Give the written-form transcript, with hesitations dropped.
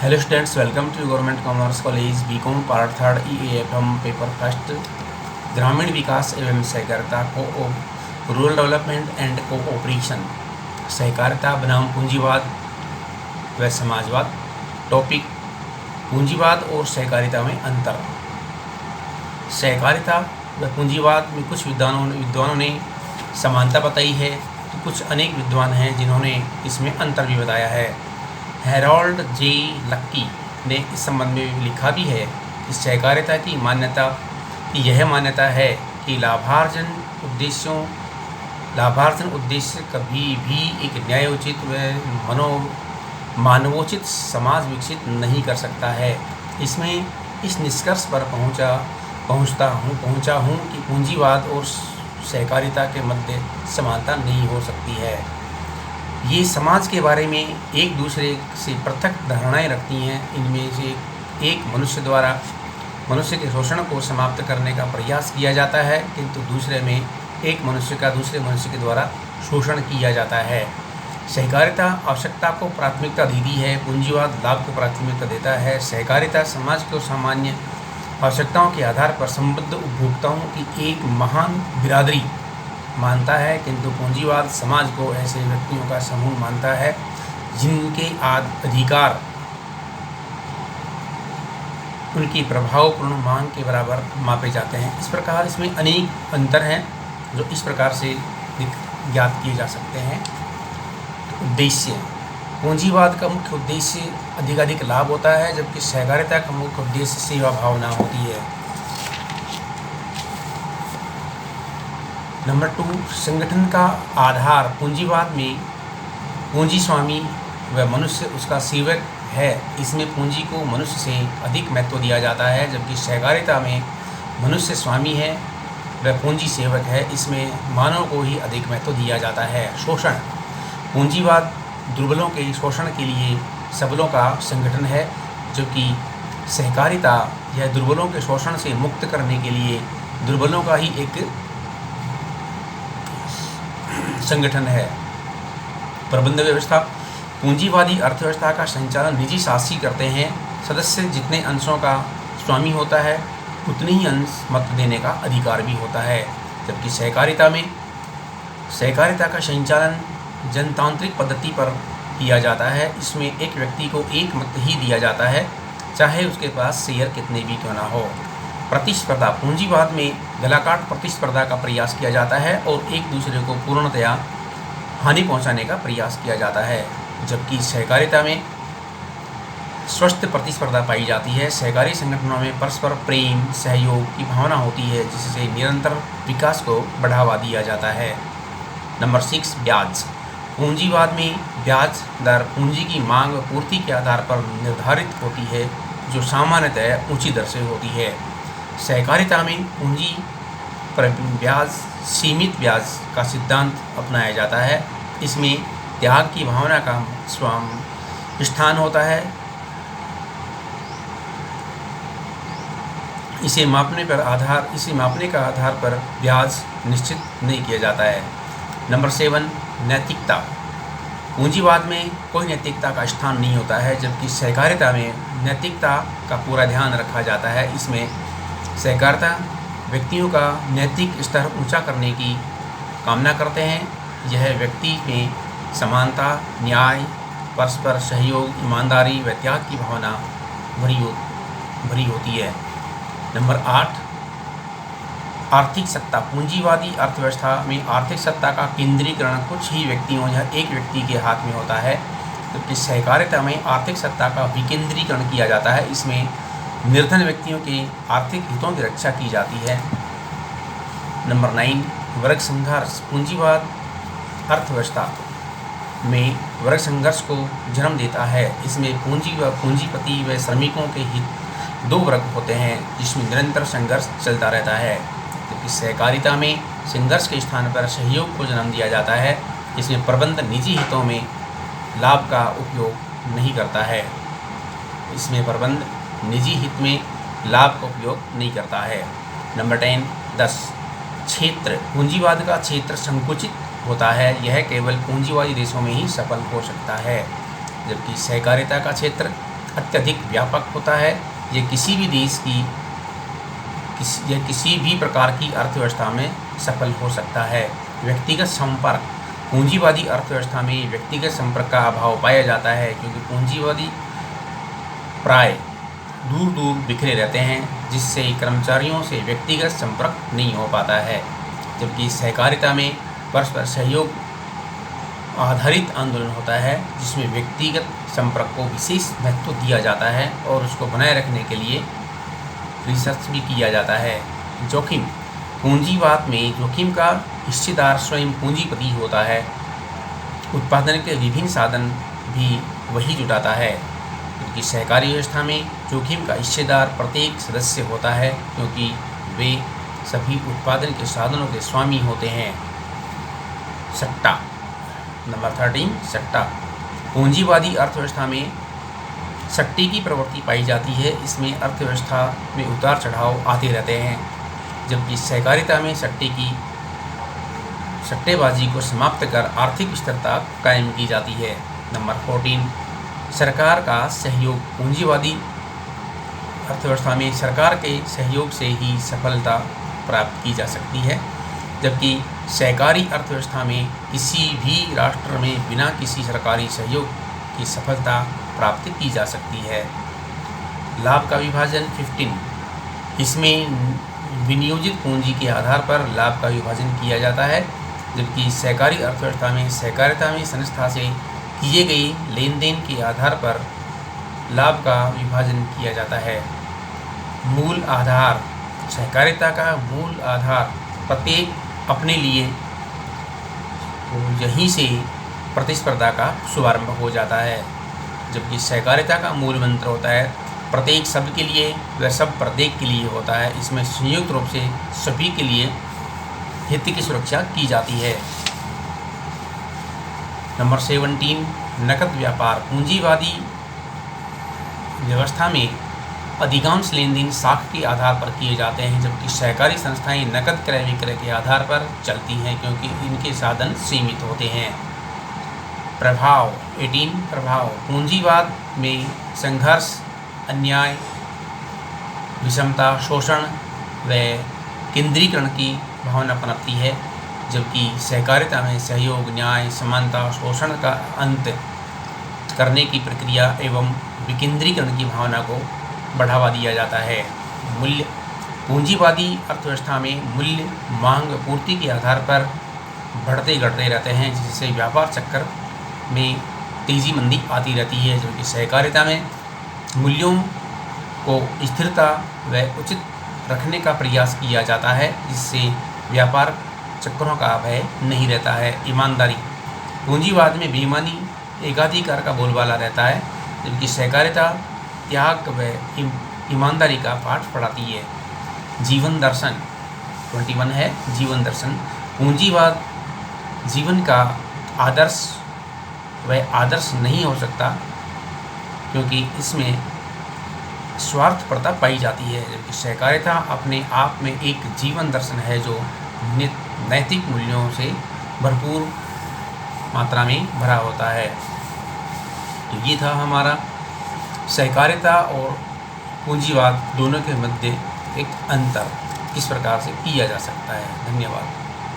Hello students, welcome to government commerce college BCom part third EAFM paper first ग्रामीण विकास एवं सहकारिता को रूरल डेवलपमेंट एंड कोऑपरेशन सहकारिता बनाम पूंजीवाद व समाजवाद। टॉपिक पूंजीवाद और सहकारिता में अंतर। सहकारिता व पूंजीवाद में कुछ विद्वानों ने समानता बताई है, तो कुछ अनेक विद्वान हैं जिन्होंने इसमें अंतर भी बताया है। हैरोल्ड जे लक्की ने इस संबंध में लिखा भी है कि सहकारिता की यह मान्यता है कि लाभार्जन उद्देश्य कभी भी एक न्यायोचित व मानवोचित समाज विकसित नहीं कर सकता है। इसमें इस निष्कर्ष पर पहुंचा हूं कि पूंजीवाद और सहकारिता के मध्य समानता नहीं हो सकती है। ये समाज के बारे में एक दूसरे से पृथक धारणाएं रखती हैं। इनमें से एक मनुष्य द्वारा मनुष्य के शोषण को समाप्त करने का प्रयास किया जाता है, किंतु दूसरे में एक मनुष्य का दूसरे मनुष्य के द्वारा शोषण किया जाता है। सहकारिता आवश्यकता को प्राथमिकता देती है, पूंजीवाद लाभ को प्राथमिकता देता है। सहकारिता समाज को सामान्य आवश्यकताओं के आधार पर समृद्ध उपभोक्ताओं की एक महान बिरादरी मानता है, किंतु पूंजीवाद समाज को ऐसे व्यक्तियों का समूह मानता है जिनके अधिकार उनकी प्रभावपूर्ण मांग के बराबर मापे जाते हैं। इस प्रकार इसमें अनेक अंतर हैं जो इस प्रकार से ज्ञात किए जा सकते हैं। उद्देश्य पूंजीवाद का मुख्य उद्देश्य अधिकाधिक लाभ होता है, जबकि सहकारिता का मुख्य उद्देश्य सेवा भावना होती है। नंबर 2, संगठन का आधार। पूंजीवाद में पूंजी स्वामी व मनुष्य उसका सेवक है। इसमें पूंजी को मनुष्य से अधिक महत्व दिया जाता है, जबकि सहकारिता में मनुष्य स्वामी है व पूंजी सेवक है। इसमें मानव को ही अधिक महत्व दिया जाता है। शोषण पूंजीवाद दुर्बलों के शोषण के लिए सबलों का संगठन है, जबकि सहकारिता यह दुर्बलों के शोषण से मुक्त करने के लिए दुर्बलों का ही एक संगठन है। प्रबंध व्यवस्था पूंजीवादी अर्थव्यवस्था का संचालन निजी शासी करते हैं। सदस्य जितने अंशों का स्वामी होता है उतने ही अंश मत देने का अधिकार भी होता है, जबकि सहकारिता का संचालन जनतांत्रिक पद्धति पर किया जाता है। इसमें एक व्यक्ति को एक मत ही दिया जाता है, चाहे उसके पास शेयर कितने भी क्यों ना हो। प्रतिस्पर्धा पूंजीवाद में गलाकाट प्रतिस्पर्धा का प्रयास किया जाता है और एक दूसरे को पूर्णतया हानि पहुंचाने का प्रयास किया जाता है, जबकि सहकारिता में स्वस्थ प्रतिस्पर्धा पाई जाती है। सहकारी संगठनों में परस्पर प्रेम सहयोग की भावना होती है, जिससे निरंतर विकास को बढ़ावा दिया जाता है। नंबर 6, ब्याज पूंजीवाद में ब्याज दर पूंजी की मांग व पूर्ति के आधार पर निर्धारित होती है, जो सामान्यतः ऊंची दर से होती है। सहकारिता में पूंजी पर ब्याज सीमित ब्याज का सिद्धांत अपनाया जाता है। इसमें त्याग की भावना का स्थान होता है। इसे मापने का आधार पर ब्याज निश्चित नहीं किया जाता है। नंबर 7, नैतिकता पूंजीवाद में कोई नैतिकता का स्थान नहीं होता है, जबकि सहकारिता में नैतिकता का पूरा ध्यान रखा जाता है। इसमें सहकारिता व्यक्तियों का नैतिक स्तर ऊंचा करने की कामना करते हैं। यह व्यक्ति में समानता, न्याय, परस्पर सहयोग, ईमानदारी व त्याग की भावना भरी होती है। नंबर 8, आर्थिक सत्ता पूंजीवादी अर्थव्यवस्था में आर्थिक सत्ता का केंद्रीकरण कुछ ही व्यक्तियों या एक व्यक्ति के हाथ में होता है, जबकि सहकारिता में आर्थिक सत्ता का विकेंद्रीकरण किया जाता है। इसमें निर्धन व्यक्तियों के आर्थिक हितों की रक्षा की जाती है। नंबर 9, वर्ग संघर्ष पूंजीवाद अर्थव्यवस्था में वर्ग संघर्ष को जन्म देता है। इसमें पूंजीपति व श्रमिकों के हित 2 वर्ग होते हैं, जिसमें निरंतर संघर्ष चलता रहता है, क्योंकि सहकारिता में संघर्ष के स्थान पर सहयोग को जन्म दिया जाता है। इसमें प्रबंध निजी हितों में लाभ का उपयोग नहीं करता है। नंबर 10, क्षेत्र पूंजीवाद का क्षेत्र संकुचित होता है। यह केवल पूंजीवादी देशों में ही सफल हो सकता है, जबकि सहकारिता का क्षेत्र अत्यधिक व्यापक होता है। ये किसी भी देश की किसी भी प्रकार की अर्थव्यवस्था में सफल हो सकता है। व्यक्तिगत संपर्क, पूंजीवादी अर्थव्यवस्था में व्यक्तिगत संपर्क का अभाव पाया जाता है, क्योंकि पूंजीवादी प्राय दूर दूर बिखरे रहते हैं, जिससे कर्मचारियों से व्यक्तिगत संपर्क नहीं हो पाता है। जबकि सहकारिता में परस्पर सहयोग आधारित आंदोलन होता है, जिसमें व्यक्तिगत संपर्क को विशेष महत्व दिया जाता है और उसको बनाए रखने के लिए रिसर्च भी किया जाता है। जोखिम, पूंजीवाद में जोखिम का हिस्सेदार स्वयं पूंजीपति होता है। उत्पादन के विभिन्न साधन भी वही जुटाता है, क्योंकि सहकारी व्यवस्था में जोखिम का हिस्सेदार प्रत्येक सदस्य होता है, क्योंकि वे सभी उत्पादन के साधनों के स्वामी होते हैं। सट्टा, नंबर 13, सट्टा। पूंजीवादी अर्थव्यवस्था में सट्टे की प्रवृत्ति पाई जाती है। इसमें अर्थव्यवस्था में उतार चढ़ाव आते रहते हैं, जबकि सहकारिता में सट्टेबाजी को समाप्त कर आर्थिक स्थिरता कायम की जाती है। नंबर 14, सरकार का सहयोग। पूंजीवादी अर्थव्यवस्था में सरकार के सहयोग से ही सफलता प्राप्त की जा सकती है, जबकि सहकारी अर्थव्यवस्था में किसी भी राष्ट्र में बिना किसी सरकारी सहयोग की सफलता प्राप्त की जा सकती है। लाभ का विभाजन 15, इसमें विनियोजित पूंजी के आधार पर लाभ का विभाजन किया जाता है, जबकि सहकारी अर्थव्यवस्था में सहकारिता में संस्था से किए गए लेन देन के आधार पर लाभ का विभाजन किया जाता है। मूल आधार, सहकारिता का मूल आधार प्रत्येक अपने लिए, यहीं से प्रतिस्पर्धा का शुभारंभ हो जाता है, जबकि सहकारिता का मूल मंत्र होता है प्रत्येक सबके लिए व सब प्रत्येक के लिए होता है। इसमें संयुक्त रूप से सभी के लिए हित की सुरक्षा की जाती है। नंबर 17, नकद व्यापार। पूंजीवादी व्यवस्था में अधिकांश लेन देन साख के आधार पर किए जाते हैं, जबकि सहकारी संस्थाएं नकद क्रय विक्रय के आधार पर चलती हैं, क्योंकि इनके साधन सीमित होते हैं। प्रभाव 18, प्रभाव। पूंजीवाद में संघर्ष, अन्याय, विषमता, शोषण व केंद्रीकरण की भावना पनपती है, जबकि सहकारिता में सहयोग, न्याय, समानता, शोषण का अंत करने की प्रक्रिया एवं विकेंद्रीकरण की भावना को बढ़ावा दिया जाता है। मूल्य, पूंजीवादी अर्थव्यवस्था में मूल्य मांग पूर्ति के आधार पर बढ़ते घटते रहते हैं, जिससे व्यापार चक्कर में तेजी मंदी आती रहती है, जबकि सहकारिता में मूल्यों को स्थिरता व उचित रखने का प्रयास किया जाता है, जिससे व्यापार चक्करों का भय नहीं रहता है। ईमानदारी, पूंजीवाद में बेईमानी एकाधिकार का बोलबाला रहता है, जबकि सहकारिता त्याग व ईमानदारी का पाठ पढ़ाती है। जीवन दर्शन 21 है, जीवन दर्शन। पूंजीवाद जीवन का आदर्श व आदर्श नहीं हो सकता, क्योंकि इसमें स्वार्थपरता पाई जाती है, जबकि सहकारिता अपने आप में एक जीवन दर्शन है जो नैतिक मूल्यों से भरपूर मात्रा में भरा होता है। तो ये था हमारा सहकारिता और पूंजीवाद दोनों के मध्य एक अंतर किस प्रकार से किया जा सकता है। धन्यवाद।